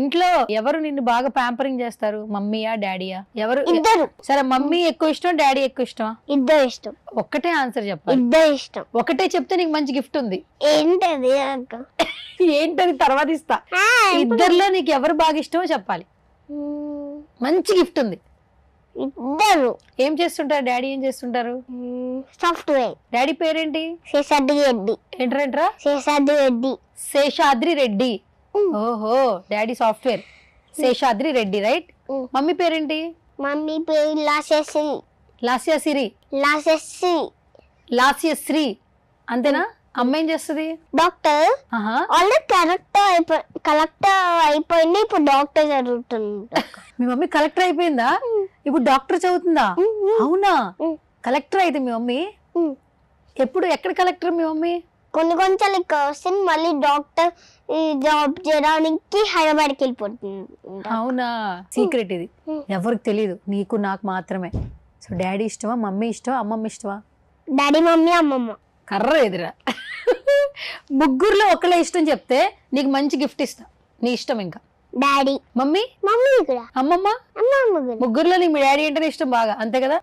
ఇంట్లో ఎవరు నిన్ను బాగా ప్యాంపరింగ్ చేస్తారు, మమ్మీయా డాడీయా? ఎవరు? ఇద్దరు. సరే, మమ్మీ ఎక్కువ ఇష్టం, డాడీ ఎక్కువ ఇష్టమా? ఇద్దరు ఇష్టం. ఒక్కటే ఆన్సర్ చెప్పాలి. ఇద్దరు ఇష్టం. ఒకటే చెప్తే నీకు మంచి గిఫ్ట్ ఉంది. ఏంటది అక్క? ఏంటది తర్వాత ఇస్తా. ఇద్దరిలో నీకు ఎవరు బాగా ఇష్టమో చెప్పాలి. మంచి గిఫ్ట్ ఉంది. ఇద్దరు. ఏం చేస్తుంటారు డాడీ? ఏం చేస్తుంటారు? సాఫ్ట్వేర్. డాడీ పేరేంటి? శేషాద్రి రెడ్డి. ఏంటంటరా? శేషాద్రి రెడ్డి. శేషాద్రి రెడ్డి. ఓహో, daddy software, Seshadri Reddy, right. Mummy పేరేంటి? మమ్మీ పేరు లాస్యశ్రీ. లాస్యశ్రీ. లాస్యశ్రీ. లాస్యశ్రీ అంతేనా? అమ్మ ఏం చేస్తుంది? డాక్టర్. ఆహా. ఆల్రెడీ కలెక్టర్ అయిపోయింది, ఇప్పుడు డాక్టర్ చదువుతుంది. మీ మమ్మీ కలెక్టర్ అయిపోయిందా? ఇప్పుడు డాక్టర్ చదువుతుందా? అవునా? కలెక్టర్ అయితే మీ మమ్మీ ఎప్పుడు ఎక్కడ కలెక్టర్ మీ మమ్మీ? కొన్ని కొంచెం ఇక్కడ వస్తుంది, మళ్ళీ డాక్టర్ జాబ్ చేయడానికి హైదరాబాద్కి వెళ్ళిపోతుంది. అవునా? సీక్రెట్ ఇది, ఎవరికి తెలియదు, నీకు నాకు మాత్రమే. సో డాడీ ఇష్టమా, మమ్మీ ఇష్టమా, అమ్మమ్మ ఇష్టమా? డాడీ, మమ్మీ, అమ్మమ్మ. కర్ర ఎదురా. ముగ్గురులో ఒకళ్ళే ఇష్టం చెప్తే నీకు మంచి గిఫ్ట్ ఇస్తా. నీ ఇష్టం. ఇంకా డాడీ, మమ్మీ, మమ్మీ కూడా, అమ్మమ్మ. అమ్మమ్మ కూడా. ముగ్గురులో నీకు మీ డాడీ అంటేనే ఇష్టం బాగా, అంతే కదా?